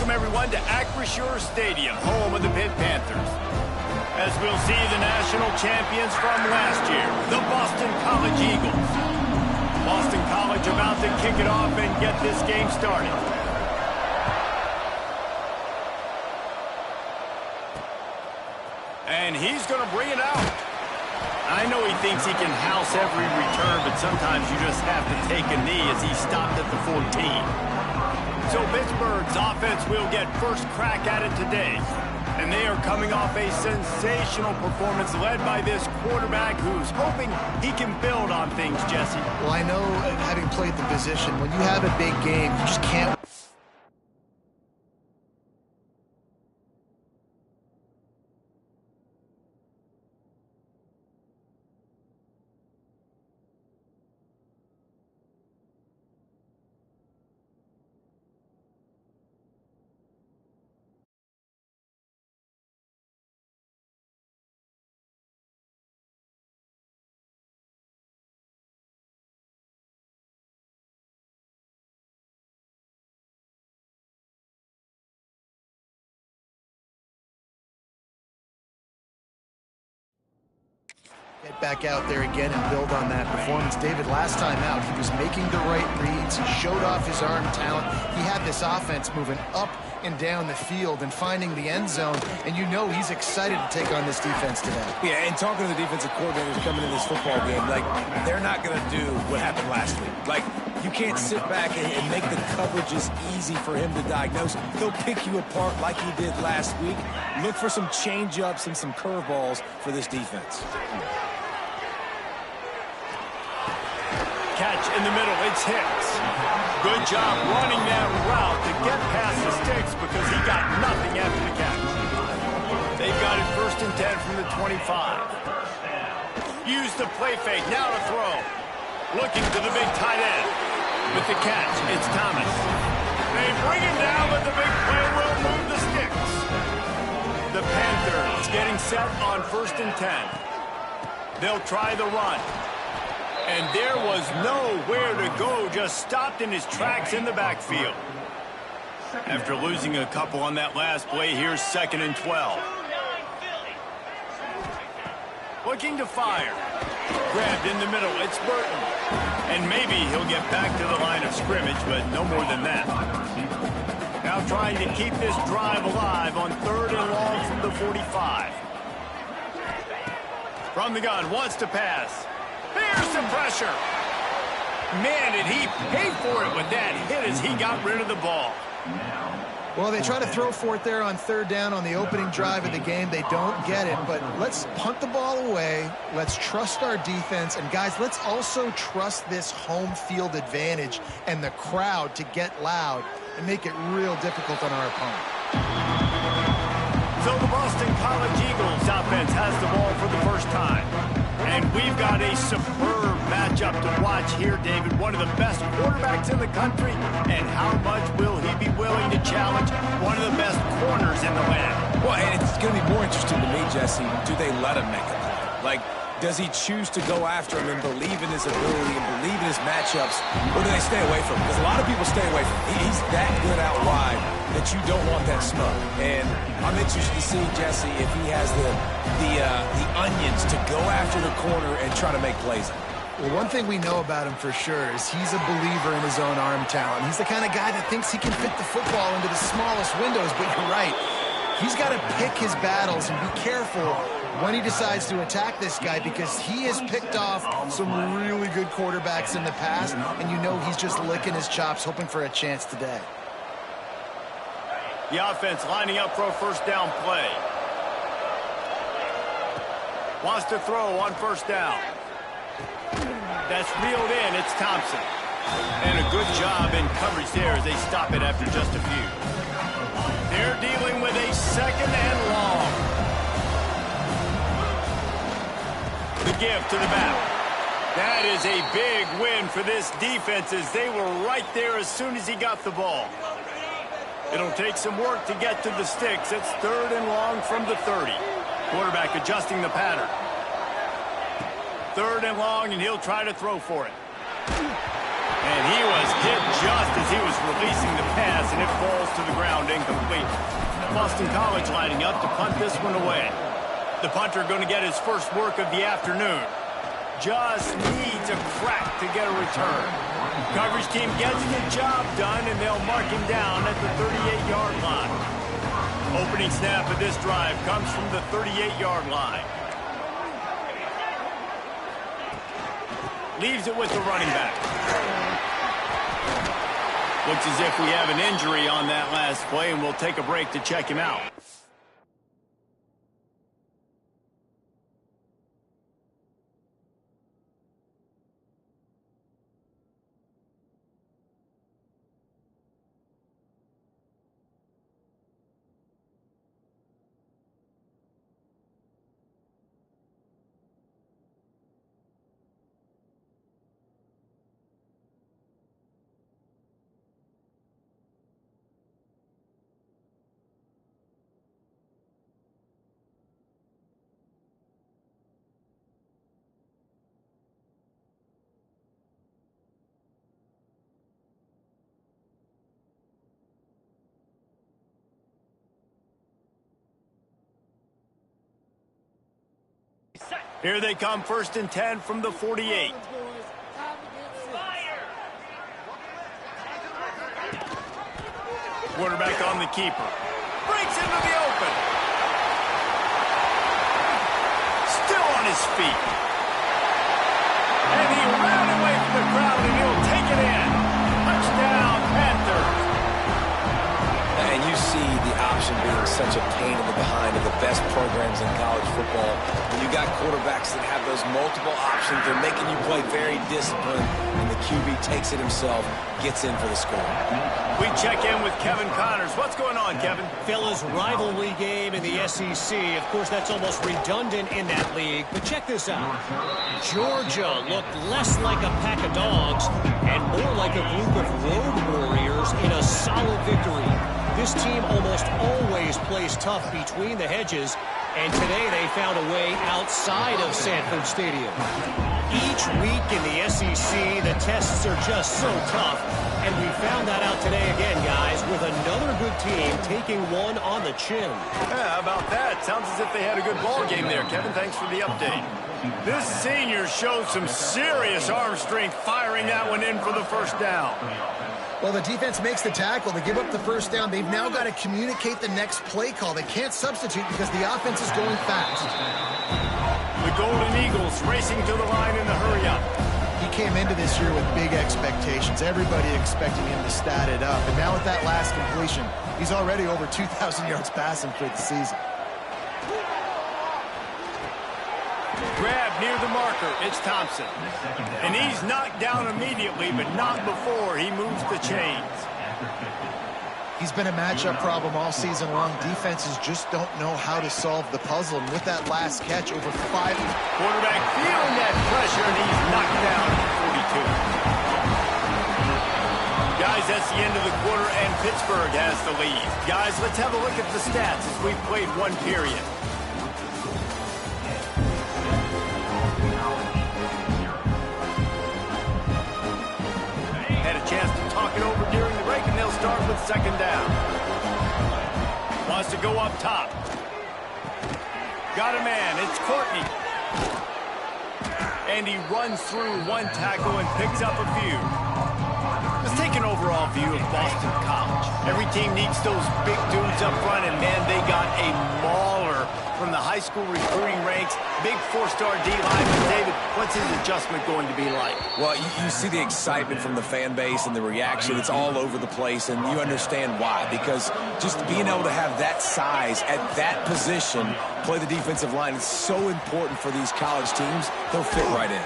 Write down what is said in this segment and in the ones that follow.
welcome everyone to Acrisure Stadium, home of the Pitt Panthers. As we'll see the national champions from last year, the Boston College Eagles. Boston College about to kick it off and get this game started. And he's going to bring it out. I know he thinks he can house every return, but sometimes you just have to take a knee as he stopped at the 14. So Pittsburgh's offense will get first crack at it today. And they are coming off a sensational performance led by this quarterback who's hoping he can build on things, Jesse. Well, I know, having played the position, when you have a big game, you just can't. Get back out there again and build on that performance. David, last time out, he was making the right reads. He showed off his arm talent. He had this offense moving up and down the field and finding the end zone. And you know he's excited to take on this defense today. Yeah, and talking to the defensive coordinators coming in this football game, like, they're not going to do what happened last week. Like, you can't sit back and make the coverages easy for him to diagnose. He'll pick you apart like he did last week. Look for some change-ups and some curveballs for this defense. Catch in the middle, it's Hicks. Good job running that route to get past the sticks because he got nothing after the catch. They've got it 1st and 10 from the 25. Use the play fake, now to throw. Looking to the big tight end. With the catch, it's Thomas. They bring him down, but the big play will move the sticks. The Panthers getting set on 1st and 10. They'll try the run. And there was nowhere to go, just stopped in his tracks in the backfield. After losing a couple on that last play, here's 2nd and 12. Looking to fire. Grabbed in the middle, it's Burton. And maybe he'll get back to the line of scrimmage, but no more than that. Now trying to keep this drive alive on 3rd and long from the 45. From the gun, wants to pass. There's some pressure. Man, did he pay for it with that hit as he got rid of the ball. Well, they try to throw for it there on 3rd down on the opening drive of the game. They don't get it, but let's punt the ball away. Let's trust our defense. And, guys, let's also trust this home field advantage and the crowd to get loud and make it real difficult on our opponent. So the Boston College Eagles offense has the ball for the first time. And we've got a superb matchup to watch here, David. One of the best quarterbacks in the country. And how much will he be willing to challenge one of the best corners in the land? Well, and it's going to be more interesting to me, Jesse, do they let him make a play? Like, does he choose to go after him and believe in his ability and believe in his matchups, or do they stay away from him? Because a lot of people stay away from him. He's that good out wide that you don't want that smoke. And I'm interested to see, Jesse, if he has the onions to go after the corner and try to make plays. Well, one thing we know about him for sure is he's a believer in his own arm talent. He's the kind of guy that thinks he can fit the football into the smallest windows, but you're right. He's got to pick his battles and be careful when he decides to attack this guy, because he has picked off some really good quarterbacks in the past, and you know he's just licking his chops, hoping for a chance today. The offense lining up for a 1st down play. Wants to throw on 1st down. That's reeled in. It's Thompson. And a good job in coverage there as they stop it after just a few. They're dealing with a 2nd and long. The give to the back. That is a big win for this defense as they were right there as soon as he got the ball. It'll take some work to get to the sticks. It's 3rd and long from the 30. Quarterback adjusting the pattern. 3rd and long, and he'll try to throw for it. And he was hit just as he was releasing the pass and it falls to the ground incomplete. Boston College lining up to punt this one away. The punter going to get his first work of the afternoon. Just needs a crack to get a return. Coverage team gets the job done, and they'll mark him down at the 38-yard line. Opening snap of this drive comes from the 38-yard line. Leaves it with the running back. Looks as if we have an injury on that last play, and we'll take a break to check him out. Here they come, 1st and 10 from the 48. Quarterback on the keeper. Breaks into the open. Still on his feet. And he ran away from the crowd, and he'll take it in. Touchdown, Panthers. And you see the option being such a pain in the behind of the best programs in college football. When you got quarterbacks that have those multiple options, they're making you play very disciplined, and the QB takes it himself, gets in for the score. We check in with Kevin Connors. What's going on, Kevin? Fellas, rivalry game in the SEC. Of course, that's almost redundant in that league. But check this out. Georgia looked less like a pack of dogs and more like a group of road warriors in a solid victory. This team almost always plays tough between the hedges, and today they found a way outside of Sanford Stadium. Each week in the SEC, the tests are just so tough, and we found that out today again, guys, with another good team taking one on the chin. Yeah, how about that? Sounds as if they had a good ball game there, Kevin. Thanks for the update. This senior showed some serious arm strength firing that one in for the first down. Well, the defense makes the tackle. They give up the first down. They've now got to communicate the next play call. They can't substitute because the offense is going fast. The Golden Eagles racing to the line in the hurry-up. He came into this year with big expectations. Everybody expecting him to stat it up. And now with that last completion, he's already over 2,000 yards passing for the season. Grab near the marker. It's Thompson. And he's knocked down immediately, but not before he moves the chains. He's been a matchup problem all season long. Defenses just don't know how to solve the puzzle. And with that last catch, over 5. Quarterback feeling that pressure, and he's knocked down at 42. Guys, that's the end of the quarter, and Pittsburgh has the lead. Guys, let's have a look at the stats as we've played one period. Had a chance to talk it over during the break, and they'll start with 2nd down. Wants to go up top. Got a man. It's Courtney. And he runs through one tackle and picks up a few. Let's take an overall view of Boston College. Every team needs those big dudes up front, and man, they got a mauler from the high school recruiting ranks. Big 4-star D-lineman. David, what's his adjustment going to be like? Well, you see the excitement from the fan base and the reaction. It's all over the place, and you understand why. Because just being able to have that size at that position, play the defensive line, is so important for these college teams. They'll fit right in.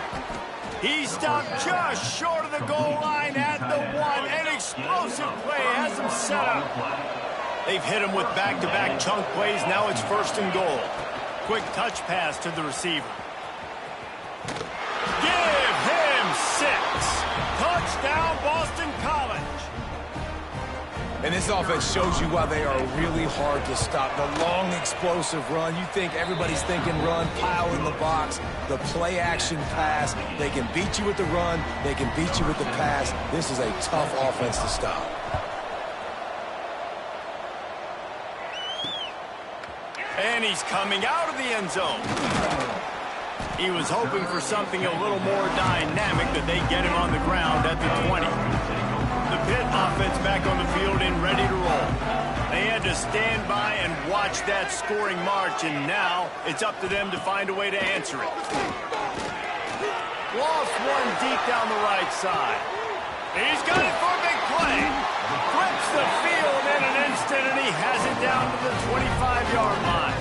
He stopped just short of the goal line at the 1. An explosive play has him set up. They've hit him with back-to-back chunk plays. Now it's 1st and goal. Quick touch pass to the receiver. Give him 6. Touchdown, Boston College. And this offense shows you why they are really hard to stop. The long, explosive run. You think everybody's thinking run, pile in the box. The play-action pass. They can beat you with the run. They can beat you with the pass. This is a tough offense to stop. And he's coming out of the end zone. He was hoping for something a little more dynamic, that they get him on the ground at the 20. The Pitt offense back on the field and ready to roll. They had to stand by and watch that scoring march, and now it's up to them to find a way to answer it. Lost one deep down the right side. He's got it for a big play. Flips the field in an instant, and he has it down to the 25-yard line.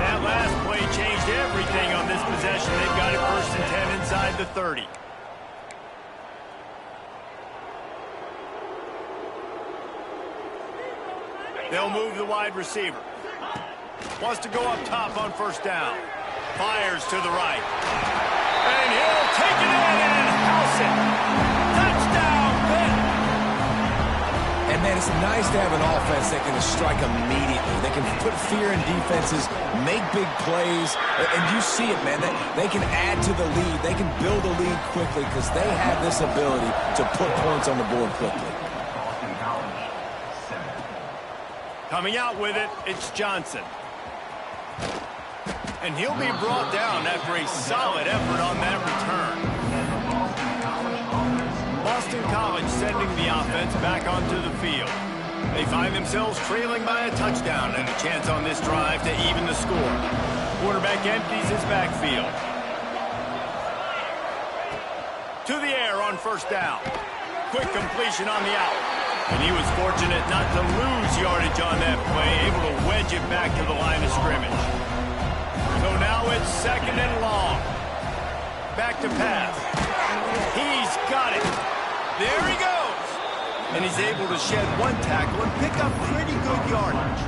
That last play changed everything on this possession. They've got it 1st and 10 inside the 30. They'll move the wide receiver. Wants to go up top on 1st down. Fires to the right. And he'll take it in and house it. Touchdown, Pitt. And, man, it's nice to have an offense that can strike immediately. They can put fear in defenses, make big plays. And you see it, man. They can add to the lead. They can build a lead quickly because they have this ability to put points on the board quickly. Coming out with it, it's Johnson. And he'll be brought down after a solid effort on that return. Boston College sending the offense back onto the field. They find themselves trailing by a touchdown and a chance on this drive to even the score. Quarterback empties his backfield. To the air on 1st down. Quick completion on the out. And he was fortunate not to lose yardage on that play, able to wedge it back to the line of scrimmage. So now it's 2nd and long. Back to pass. He's got it. There he goes. And he's able to shed one tackle and pick up pretty good yardage.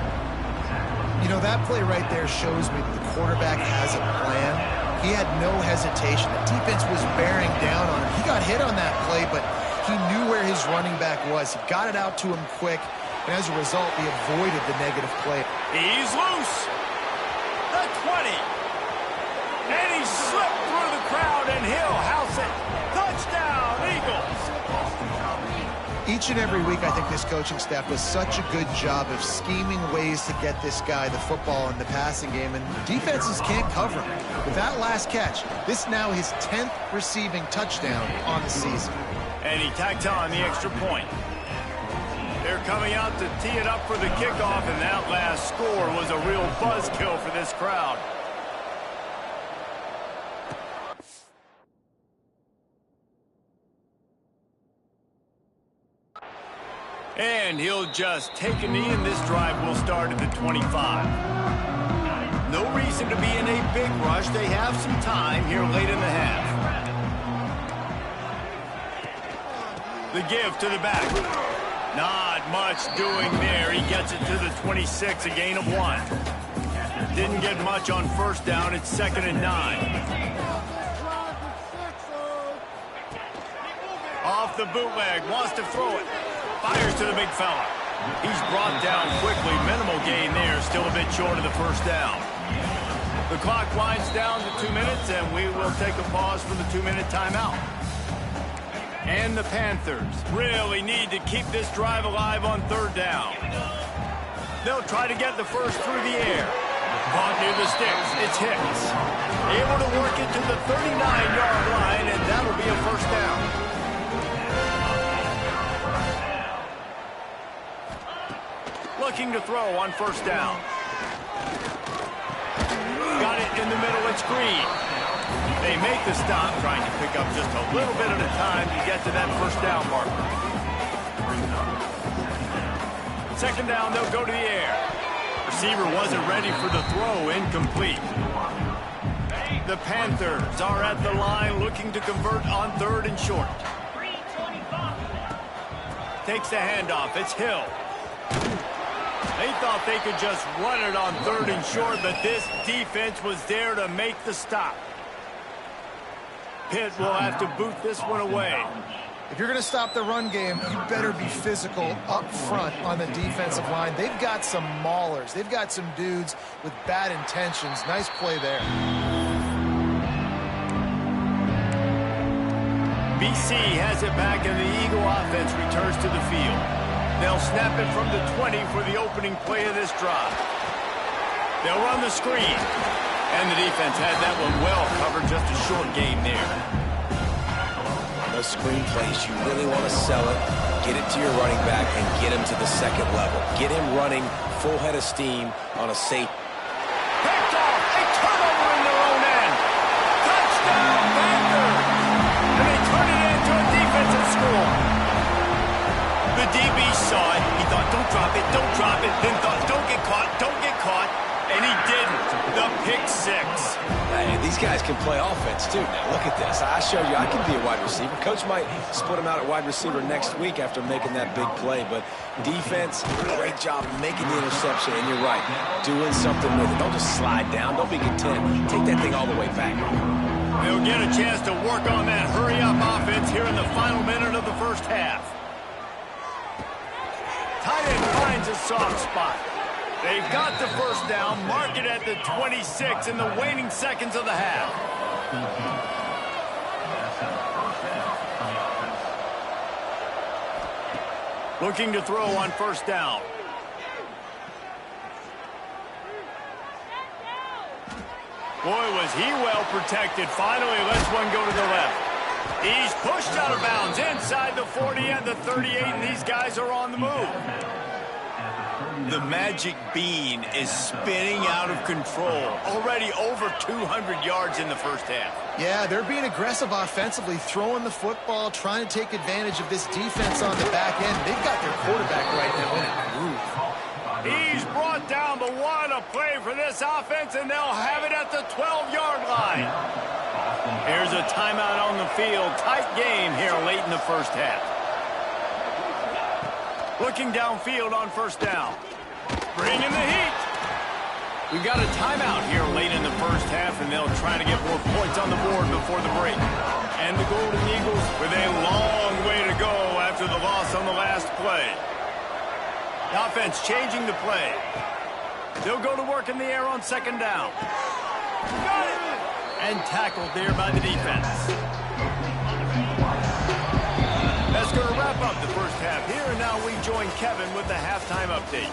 You know, that play right there shows me the quarterback has a plan. He had no hesitation. The defense was bearing down on him. He got hit on that play, but he knew where his running back was. He got it out to him quick, and as a result, he avoided the negative play. He's loose. The 20. And he slipped through the crowd, and he'll house it. Touchdown, Eagles. Each and every week, I think this coaching staff does such a good job of scheming ways to get this guy the football in the passing game, and defenses can't cover him. With that last catch, this now his 10th receiving touchdown on the season. And he tacked on the extra point. They're coming out to tee it up for the kickoff, and that last score was a real buzzkill for this crowd. And he'll just take a knee, and this drive will start at the 25. No reason to be in a big rush. They have some time here late in the half. The give to the back. Not much doing there. He gets it to the 26, a gain of 1. Didn't get much on 1st down. It's 2nd and 9. Off the bootleg. Wants to throw it. Fires to the big fella. He's brought down quickly. Minimal gain there. Still a bit short of the 1st down. The clock winds down to 2 minutes, and we will take a pause for the 2-minute timeout. And the Panthers really need to keep this drive alive on 3rd down. They'll try to get the first through the air. Caught near the sticks. It's Hicks. Able to work it to the 39-yard line, and that'll be a 1st down. Looking to throw on 1st down. Got it in the middle. It's Green. They make the stop, trying to pick up just a little bit at a time to get to that 1st down marker. 2nd down, they'll go to the air. Receiver wasn't ready for the throw, incomplete. The Panthers are at the line looking to convert on 3rd and short. Takes the handoff, it's Hill. They thought they could just run it on 3rd and short, but this defense was there to make the stop. Pitt will have to boot this one away. If you're going to stop the run game, you better be physical up front on the defensive line. They've got some maulers. They've got some dudes with bad intentions. Nice play there. BC has it back, and the Eagle offense returns to the field. They'll snap it from the 20 for the opening play of this drive. They'll run the screen. And the defense had that one well covered. Just a short game there. Those screen plays, you really want to sell it, get it to your running back, and get him to the second level. Get him running full head of steam on a safe. Picked off. A turnover in their own end. Touchdown, Panthers. And they turn it into a defensive score. The DB saw it. He thought, don't drop it, don't drop it. Then thought, don't get caught, don't get caught. And he didn't. The pick six. Hey, these guys can play offense, too. Now, look at this. I showed you I can be a wide receiver. Coach might split him out at wide receiver next week after making that big play. But defense, great job making the interception. And you're right, doing something with it. Don't just slide down. Don't be content. Take that thing all the way back. They'll get a chance to work on that hurry-up offense here in the final minute of the first half. Tight end finds a soft spot. They've got the first down, mark it at the 26 in the waning seconds of the half. Looking to throw on first down. Boy, was he well protected. Finally lets one go to the left. He's pushed out of bounds inside the 40 and the 38, and these guys are on the move. The magic bean is spinning out of control. Already over 200 yards in the first half. Yeah, they're being aggressive offensively, throwing the football, trying to take advantage of this defense on the back end. They've got their quarterback right now in a groove. He's brought down, but what a play for this offense, and they'll have it at the 12-yard line. Here's a timeout on the field. Tight game here late in the first half. Looking downfield on first down. Bringing the heat. We've got a timeout here late in the first half, and they'll try to get more points on the board before the break. And the Golden Eagles with a long way to go after the loss on the last play. The offense changing the play. They'll go to work in the air on second down. Got it! And tackled there by the defense. That's going to wrap up the first half here, and now we join Kevin with the halftime update.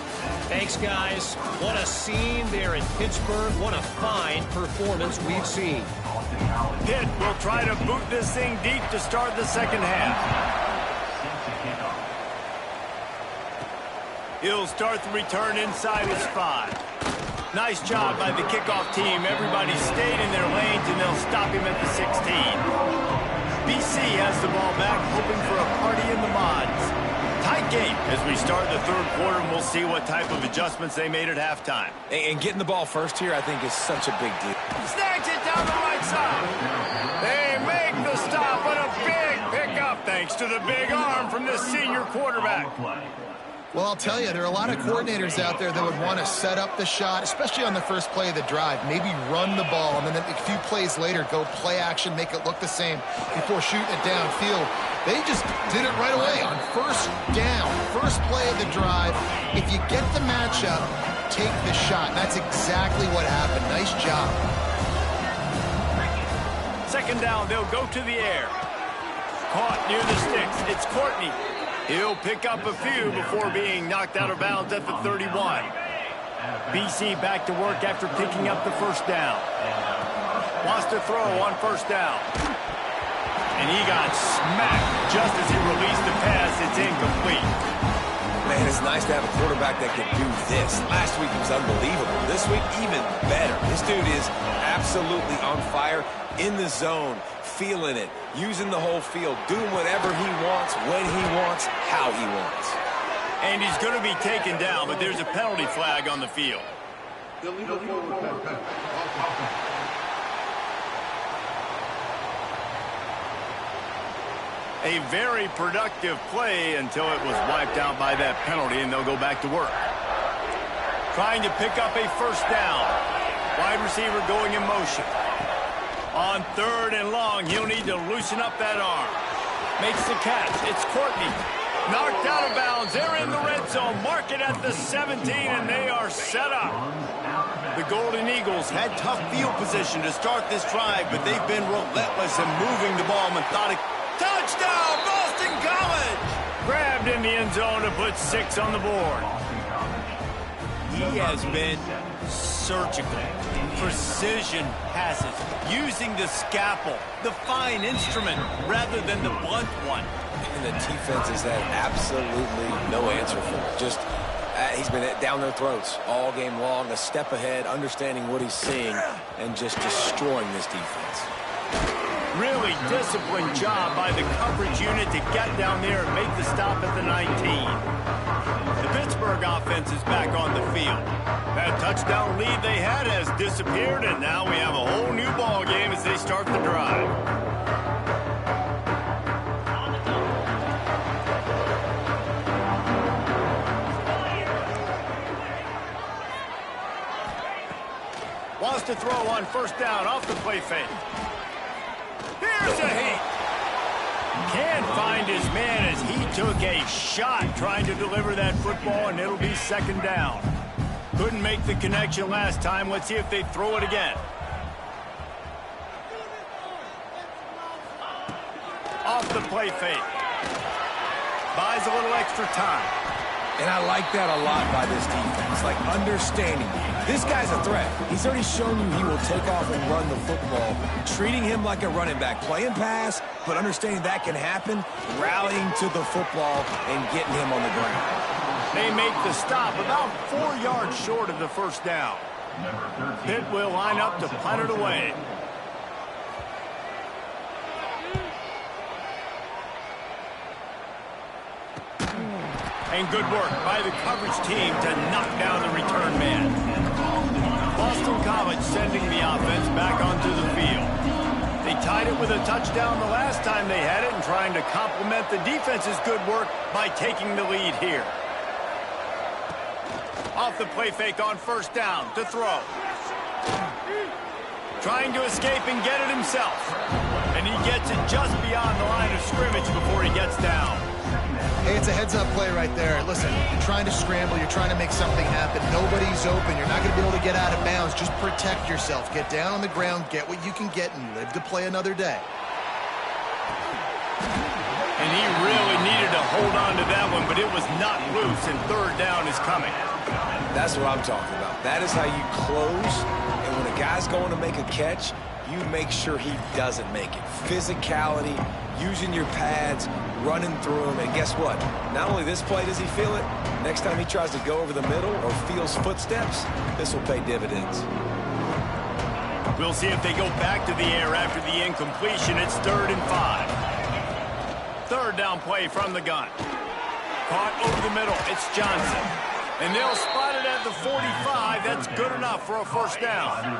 Thanks, guys. What a scene there in Pittsburgh. What a fine performance we've seen. Pitt will try to boot this thing deep to start the second half. He'll start the return inside his 5. Nice job by the kickoff team. Everybody stayed in their lanes, and they'll stop him at the 16. BC has the ball back, hoping for a party in the mods. Tight game as we start the third quarter, and we'll see what type of adjustments they made at halftime. And getting the ball first here, I think, is such a big deal. Snags it down the right side. They make the stop, but a big pickup thanks to the big arm from this senior quarterback. Well, I'll tell you, there are a lot of coordinators out there that would want to set up the shot, especially on the first play of the drive. Maybe run the ball, and then a few plays later, go play action, make it look the same before shooting it downfield. They just did it right away on first down, first play of the drive. If you get the matchup, take the shot. That's exactly what happened. Nice job. Second down, they'll go to the air. Caught near the sticks. It's Courtney. He'll pick up a few before being knocked out of bounds at the 31. BC back to work after picking up the first down. Wants to throw on first down. And he got smacked just as he released the pass. It's incomplete. Man, it's nice to have a quarterback that can do this. Last week was unbelievable. This week, even better. This dude is absolutely on fire, in the zone, feeling it, using the whole field, doing whatever he wants, when he wants, how he wants. And he's going to be taken down, but there's a penalty flag on the field. A very productive play until it was wiped out by that penalty, and they'll go back to work. Trying to pick up a first down. Wide receiver going in motion. On third and long, he'll need to loosen up that arm. Makes the catch. It's Courtney. Knocked out of bounds. They're in the red zone. Mark it at the 17, and they are set up. The Golden Eagles had tough field position to start this drive, but they've been relentless in moving the ball methodically. Touchdown, Boston College! Grabbed in the end zone to put 6 on the board. He has been so surgical, precision passes, using the scalpel, the fine instrument, rather than the blunt one. And the defense has had absolutely no answer for it. Just, he's been down their throats all game long, a step ahead, understanding what he's seeing, and just destroying this defense. Really disciplined job by the coverage unit to get down there and make the stop at the 19. The Pittsburgh offense is back on the field. That touchdown lead they had has disappeared, and now we have a whole new ball game as they start the drive. Wants to throw on first down off the play fake. Here's a heat. Can't find his man as he took a shot trying to deliver that football, and it'll be second down. Couldn't make the connection last time. Let's see if they throw it again. Off the play fake. Buys a little extra time. And I like that a lot by this defense, like understanding this guy's a threat. He's already shown you he will take off and run the football, treating him like a running back, playing pass, but understanding that can happen, rallying to the football and getting him on the ground. They make the stop about 4 yards short of the first down. Pitt will line up to punt it away. And good work by the coverage team to knock down the return man. Boston College sending the offense back onto the field. They tied it with a touchdown the last time they had it and trying to complement the defense's good work by taking the lead here. Off the play fake on first down to throw. Trying to escape and get it himself. And he gets it just beyond the line of scrimmage before he gets down. Hey, it's a heads-up play right there. Listen, you're trying to scramble. You're trying to make something happen. Nobody's open. You're not going to be able to get out of bounds. Just protect yourself. Get down on the ground, get what you can get, and live to play another day. And he really needed to hold on to that one, but it was not loose, and third down is coming. That's what I'm talking about. That is how you close, and when a guy's going to make a catch, you make sure he doesn't make it. Physicality, using your pads, running through him, and guess what? Not only this play does he feel it, next time he tries to go over the middle or feels footsteps, this will pay dividends. We'll see if they go back to the air after the incompletion. It's 3rd and 5. Third down play from the gun. Caught over the middle. It's Johnson. And they'll spot it at the 45. That's good enough for a first down.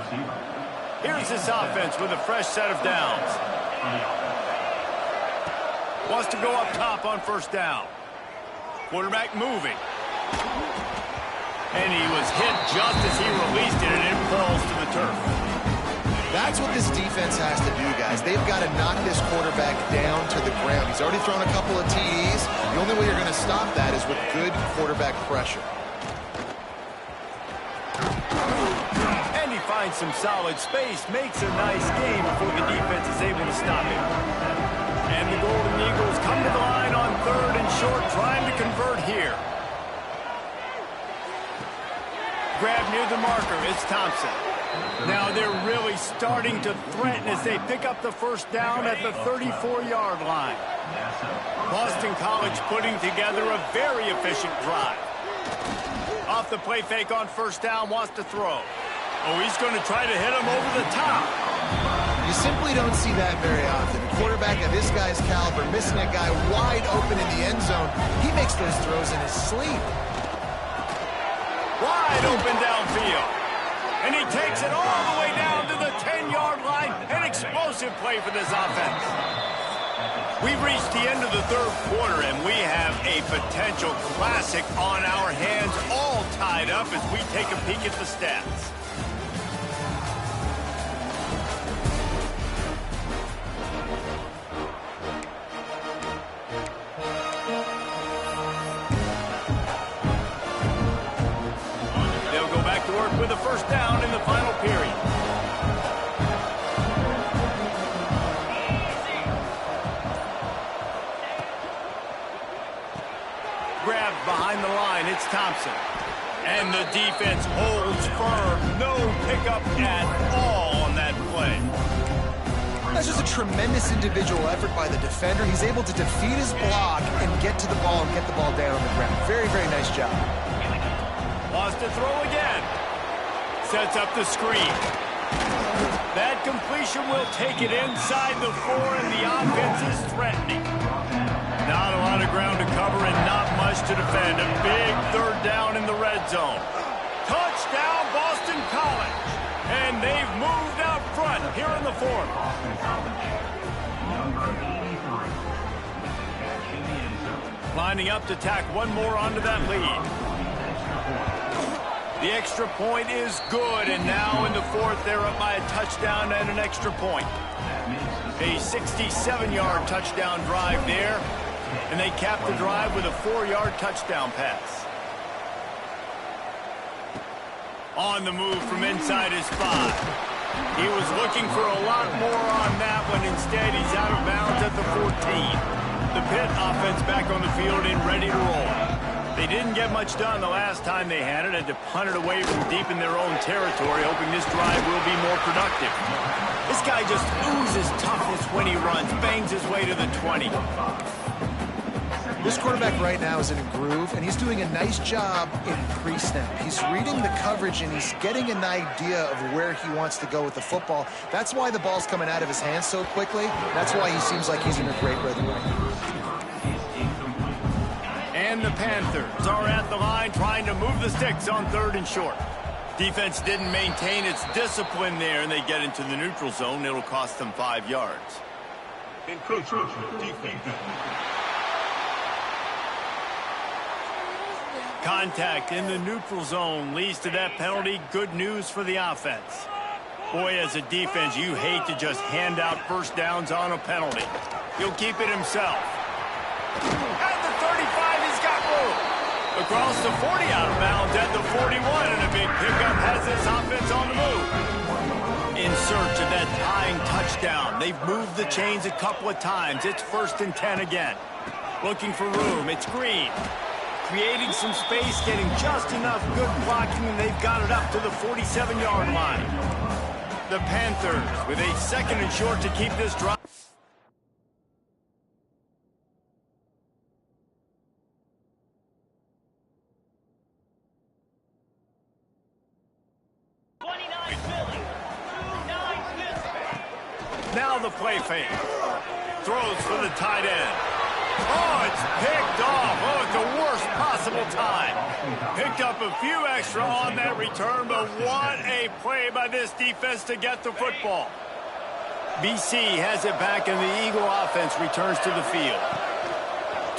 Here's this offense with a fresh set of downs. Wants to go up top on first down. Quarterback moving. And he was hit just as he released it, and it falls to the turf. That's what this defense has to do, guys. They've got to knock this quarterback down to the ground. He's already thrown a couple of TDs. The only way you're going to stop that is with good quarterback pressure. And he finds some solid space, makes a nice game before the defense is able to stop him. And the Golden Eagles come to the line on 3rd and short, trying to convert here. Grab near the marker, it's Thompson. Now they're really starting to threaten as they pick up the first down at the 34-yard line. Boston College putting together a very efficient drive. Off the play fake on first down, wants to throw. Oh, he's going to try to hit him over the top. You simply don't see that very often. A quarterback of this guy's caliber missing a guy wide open in the end zone. He makes those throws in his sleep. Wide open downfield. And he takes it all the way down to the 10-yard line. An explosive play for this offense. We've reached the end of the 3rd quarter, and we have a potential classic on our hands, all tied up as we take a peek at the stats. Work with a first down in the final period. Grabbed behind the line, it's Thompson. And the defense holds firm. No pickup at all on that play. That's just a tremendous individual effort by the defender. He's able to defeat his block and get to the ball and get the ball down on the ground. Very, very nice job. Wants to throw again. Sets up the screen. That completion will take it inside the 4, and the offense is threatening. Not a lot of ground to cover and not much to defend. A big third down in the red zone. Touchdown, Boston College. And they've moved out front here in the 4th. Lining up to tack one more onto that lead. The extra point is good, and now in the 4th, they're up by a touchdown and an extra point. A 67-yard touchdown drive there, and they cap the drive with a 4-yard touchdown pass. On the move from inside his 5. He was looking for a lot more on that one. Instead, he's out of bounds at the 14. The Pitt offense back on the field and ready to roll. They didn't get much done the last time they had it, had to punt it away from deep in their own territory, hoping this drive will be more productive. This guy just oozes toughness when he runs, bangs his way to the 20. This quarterback right now is in a groove, and he's doing a nice job in pre-snap. He's reading the coverage, and he's getting an idea of where he wants to go with the football. That's why the ball's coming out of his hands so quickly. That's why he seems like he's in a great rhythm right now. And the Panthers are at the line trying to move the sticks on 3rd and short. Defense didn't maintain its discipline there, and they get into the neutral zone. It'll cost them 5 yards. Contact in the neutral zone leads to that penalty. Good news for the offense. Boy, as a defense, you hate to just hand out first downs on a penalty. He'll keep it himself. At the 35, he's got room. Across the 40, out of bounds at the 41, and a big pickup has this offense on the move. In search of that tying touchdown. They've moved the chains a couple of times. It's 1st and 10 again. Looking for room. It's Green. Creating some space, getting just enough good blocking, and they've got it up to the 47-yard line. The Panthers with a 2nd and short to keep this drive. Now the play fake. Throws for the tight end. Oh, it's picked off. Oh, at the worst possible time. Picked up a few extra on that return, but what a play by this defense to get the football. BC has it back, and the Eagle offense returns to the field.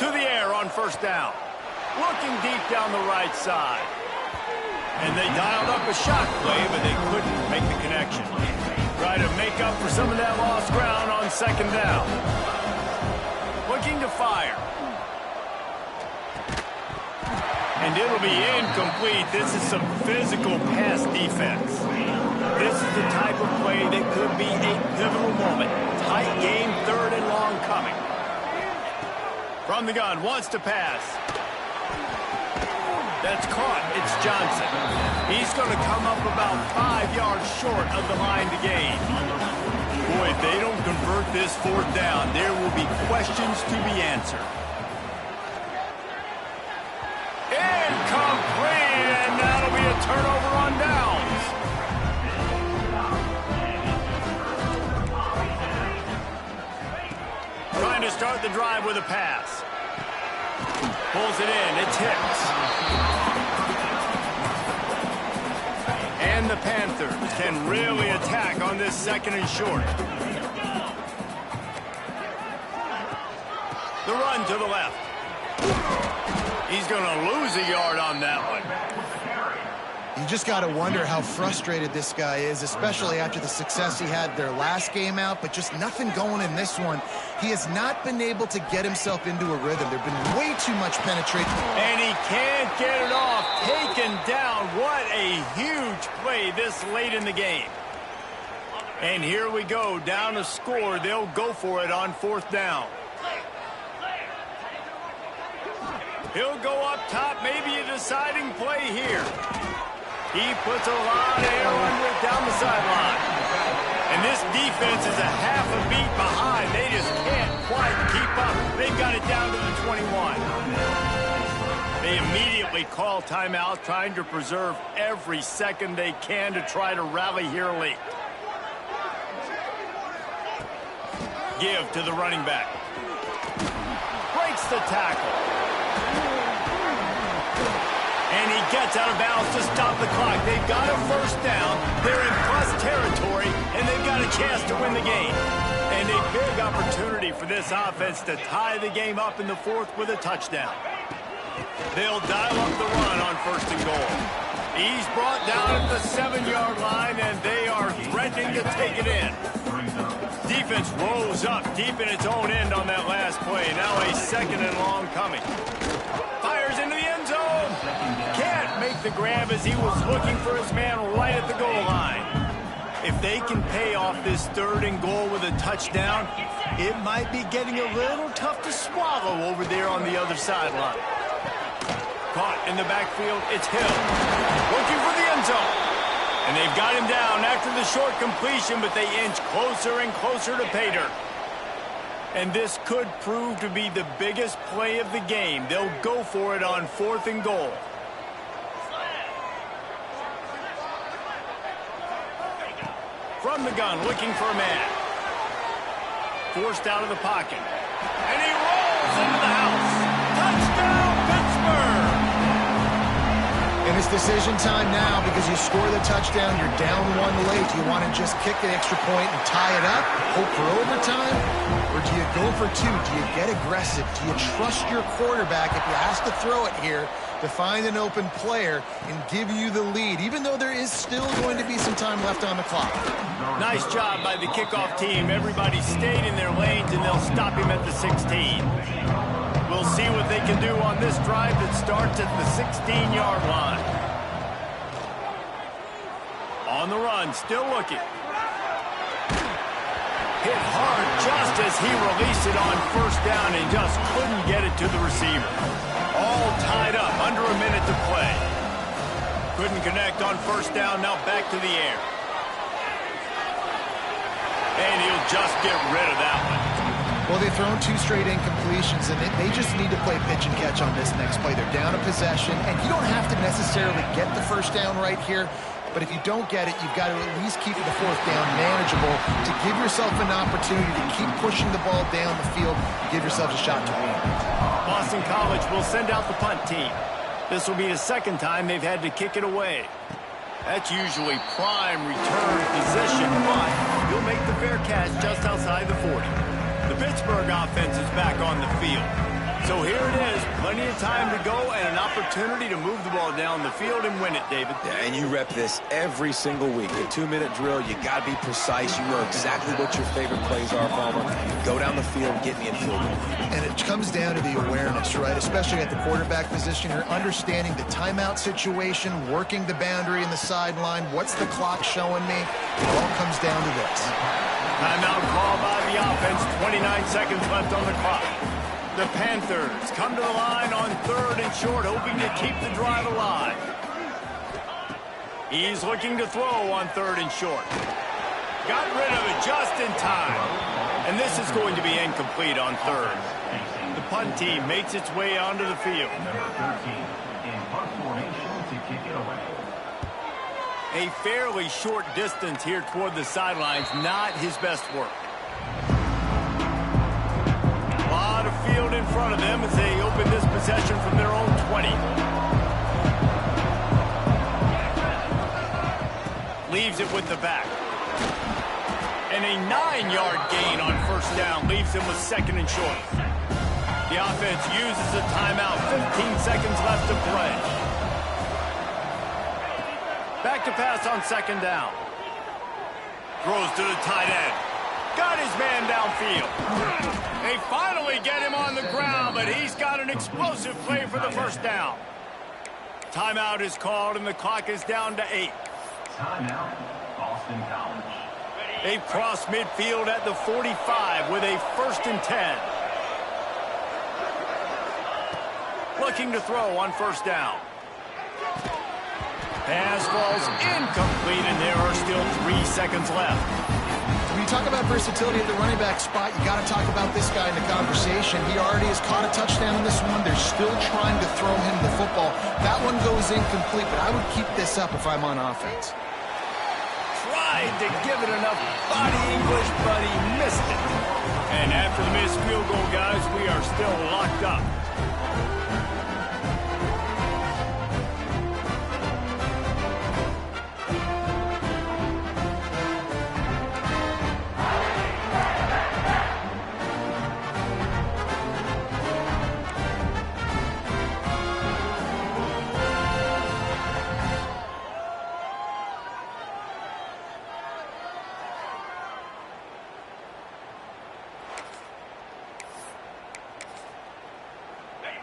To the air on 1st down. Looking deep down the right side. And they dialed up a shot play, but they couldn't make the connection. Try to make up for some of that lost ground on 2nd down. Looking to fire. And it'll be incomplete. This is some physical pass defense. This is the type of play that could be a pivotal moment. Tight game, 3rd and long coming. From the gun, wants to pass. That's caught. It's Johnson. He's going to come up about 5 yards short of the line to gain. Boy, if they don't convert this 4th down, there will be questions to be answered. Incomplete, and that'll be a turnover on downs. Trying to start the drive with a pass. Pulls it in. It's Hicks. And the Panthers can really attack on this 2nd and short. The run to the left. He's going to lose a yard on that one. You just got to wonder how frustrated this guy is, especially after the success he had their last game out, but just nothing going in this one. He has not been able to get himself into a rhythm. There's been way too much penetration. And he can't get it off. Taken down. What a huge play this late in the game. And here we go. Down a score. They'll go for it on 4th down. He'll go up top, maybe a deciding play here. He puts a lot of air under it down the sideline. And this defense is a half a beat behind. They just can't quite keep up. They've got it down to the 21. They immediately call timeout, trying to preserve every second they can to try to rally here late. Give to the running back. Breaks the tackle. And he gets out of bounds to stop the clock. They've got a first down. They're in plus territory, and they've got a chance to win the game. And a big opportunity for this offense to tie the game up in the fourth with a touchdown. They'll dial up the run on first and goal. He's brought down at the 7-yard line, and they are threatening to take it in. Defense rose up deep in its own end on that last play. Now a second and long coming. Fires into the end zone. Can't make the grab as he was looking for his man right at the goal line. If they can pay off this third and goal with a touchdown, it might be getting a little tough to swallow over there on the other sideline. Caught in the backfield, it's Hill. Looking for the end zone. And they've got him down after the short completion, but they inch closer and closer to pay dirt. And this could prove to be the biggest play of the game. They'll go for it on fourth and goal. From the gun, looking for a man. Forced out of the pocket. And he rolls into the house. Touchdown, Pittsburgh! And it's decision time now because you score the touchdown, you're down 1 late. Do you want to just kick the extra point and tie it up, hope for overtime? Or do you go for two? Do you get aggressive? Do you trust your quarterback if he has to throw it here to find an open player and give you the lead, even though there is still going to be some time left on the clock? Nice job by the kickoff team. Everybody stayed in their lanes, and they'll stop him at the 16. We'll see what they can do on this drive that starts at the 16-yard line. On the run, still looking. Hit hard just as he released it on first down and just couldn't get it to the receiver. All tied up, under a minute to play. Couldn't connect on first down, now back to the air. And he'll just get rid of that one. Well, they've thrown 2 straight incompletions, and they just need to play pitch and catch on this next play. They're down a possession, and you don't have to necessarily get the first down right here, but if you don't get it, you've got to at least keep the fourth down manageable to give yourself an opportunity to keep pushing the ball down the field, give yourself a shot to win. Boston College will send out the punt team. This will be the second time they've had to kick it away. That's usually prime return position, but he'll make the fair catch just outside the 40. The Pittsburgh offense is back on the field. So here it is, plenty of time to go and an opportunity to move the ball down the field and win it, David. Yeah, and you rep this every single week. A 2-minute drill, you got to be precise. You know exactly what your favorite plays are, Palmer. Go down the field, get me in field goal. And it comes down to the awareness, right? Especially at the quarterback position. You're understanding the timeout situation, working the boundary and the sideline. What's the clock showing me? It all comes down to this. Timeout call by the offense. 29 seconds left on the clock. The Panthers come to the line on third and short, hoping to keep the drive alive. He's looking to throw on third and short. Got rid of it just in time. And this is going to be incomplete on third. The punt team makes its way onto the field. A fairly short distance here toward the sidelines, not his best work. A lot of field in front of them as they open this possession from their own 20. Leaves it with the back. And a 9-yard gain on first down leaves him with second and short. The offense uses a timeout. 15 seconds left to play. Back to pass on second down. Throws to the tight end. Got his man downfield. They finally get him on the ground, but he's got an explosive play for the first down. Timeout is called, and the clock is down to 8. Timeout, Boston College. They've crossed midfield at the 45 with a 1st and 10. Looking to throw on first down. Pass falls incomplete, and there are still 3 seconds left. When you talk about versatility at the running back spot, you got to talk about this guy in the conversation. He already has caught a touchdown in this one. They're still trying to throw him the football. That one goes incomplete, but I would keep this up if I'm on offense. Tried to give it enough body English, but he missed it. And after the missed field goal, guys, we are still locked up.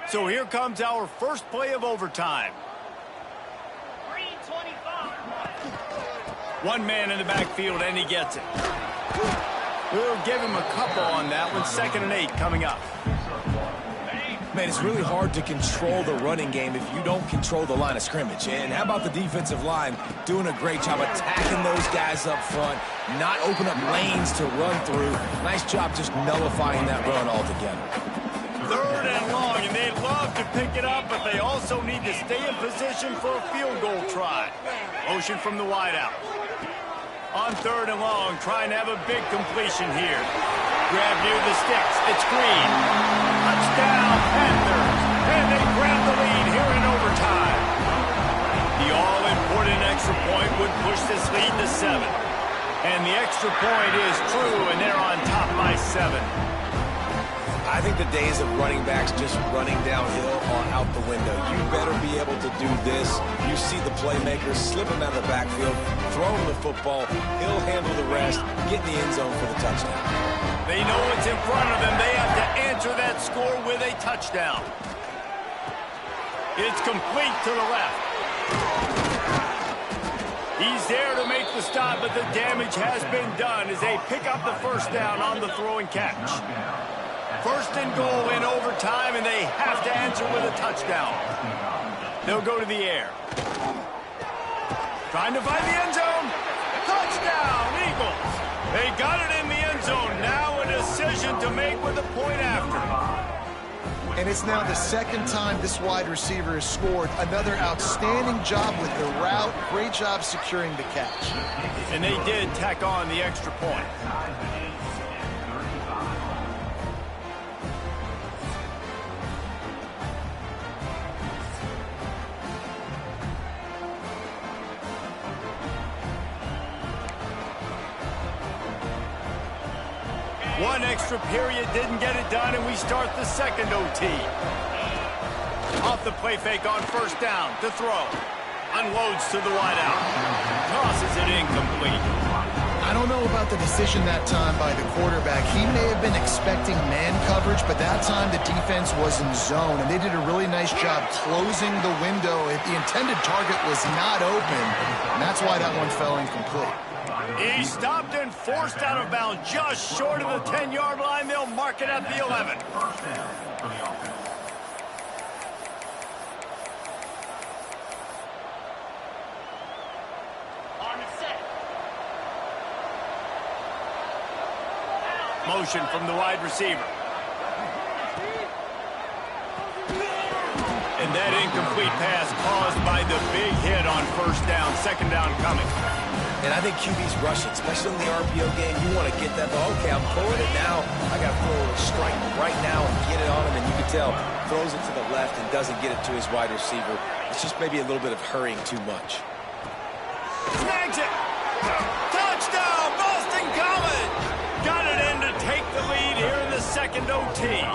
So here comes our first play of overtime. 3:25. One man in the backfield, and he gets it. We'll give him a couple on that one. 2nd and 8 coming up. Man, it's really hard to control the running game if you don't control the line of scrimmage. And how about the defensive line doing a great job attacking those guys up front, not open up lanes to run through. Nice job just nullifying that run altogether. 3rd and long, and they love to pick it up, but they also need to stay in position for a field goal try. Motion from the wideout. On 3rd and long, trying to have a big completion here. Grab near the sticks. It's Green. Touchdown, Panthers. And they grab the lead here in overtime. The all-important extra point would push this lead to 7. And the extra point is true, and they're on top by 7. I think the days of running backs just running downhill are out the window. You better be able to do this. You see the playmakers slip him out of the backfield, throw him the football, he'll handle the rest, get in the end zone for the touchdown. They know what's in front of them. They have to answer that score with a touchdown. It's complete to the left. He's there to make the stop, but the damage has been done as they pick up the first down on the throw and catch. 1st and goal in overtime, and they have to answer with a touchdown. They'll go to the air. Trying to find the end zone. Touchdown, Eagles. They got it in the end zone. Now a decision to make with a point after. And it's now the 2nd time this wide receiver has scored. Another outstanding job with the route. Great job securing the catch. And they did tack on the extra point. One extra period didn't get it done, and we start the 2nd OT. Off the play fake on first down to throw. Unloads to the wideout. Tosses it incomplete. I don't know about the decision that time by the quarterback. He may have been expecting man coverage, but that time the defense was in zone, and they did a really nice job closing the window. The intended target was not open, and that's why that one fell incomplete. He stopped and forced out of bounds just short of the 10-yard line. They'll mark it at the 11. On set. Motion from the wide receiver. And that incomplete pass caused by the big hit on first down. 2nd down coming. And I think QB's rushing, especially in the RPO game. You want to get that ball. Okay, I'm throwing it now. I got to throw a strike right now and get it on him. And you can tell, throws it to the left and doesn't get it to his wide receiver. It's just maybe a little bit of hurrying too much. Snags it. Touchdown, Boston College. Got it in to take the lead here in the 2nd OT.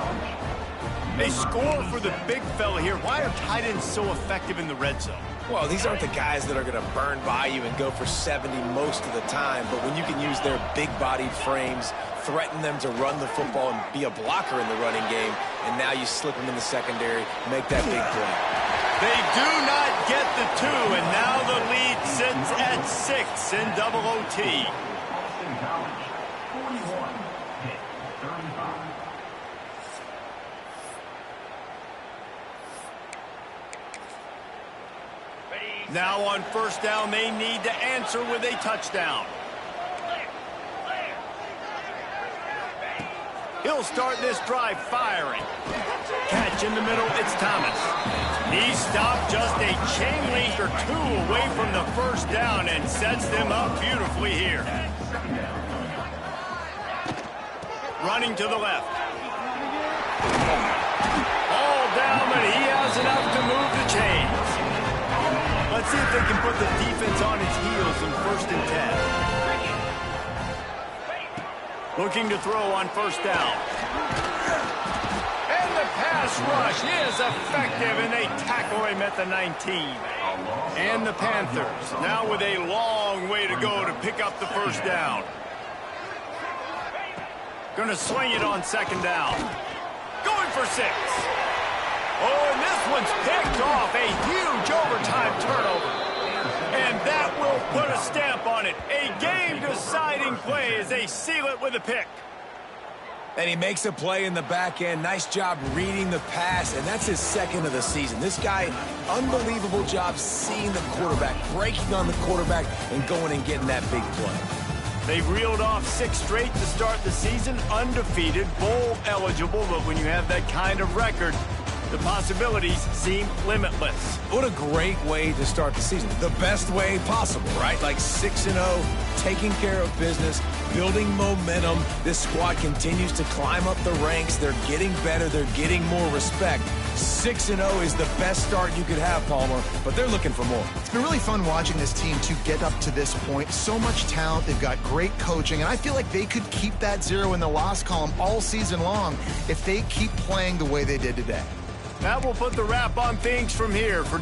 They score for the big fella here. Why are tight ends so effective in the red zone? Well, these aren't the guys that are going to burn by you and go for 70 most of the time, but when you can use their big-bodied frames, threaten them to run the football and be a blocker in the running game, and now you slip them in the secondary, make that big play. They do not get the 2, and now the lead sits at 6 in double OT. Boston College, 41. Pitt, 35. Now on first down, they need to answer with a touchdown. He'll start this drive firing. Catch in the middle, it's Thomas. He stopped just a chain link or two away from the first down and sets them up beautifully here. Running to the left. All down, but he has enough to move the chains. Let's see if they can put the defense on its heels in 1st and 10. Looking to throw on first down. And the pass rush is effective, and they tackle him at the 19. And the Panthers now with a long way to go to pick up the first down. Going to swing it on 2nd down. Going for 6. Oh, and this one's picked off. A huge overtime turnover. And that will put a stamp on it. A game-deciding play as they seal it with a pick. And he makes a play in the back end. Nice job reading the pass, and that's his 2nd of the season. This guy, unbelievable job seeing the quarterback, breaking on the quarterback, and going and getting that big play. They've reeled off 6 straight to start the season, undefeated, bowl eligible, but when you have that kind of record, the possibilities seem limitless. What a great way to start the season. The best way possible, right? Like 6-0, taking care of business, building momentum. This squad continues to climb up the ranks. They're getting better. They're getting more respect. 6-0 is the best start you could have, Palmer, but they're looking for more. It's been really fun watching this team to get up to this point. So much talent. They've got great coaching, and I feel like they could keep that 0 in the loss column all season long if they keep playing the way they did today. That will put the wrap on things from here. For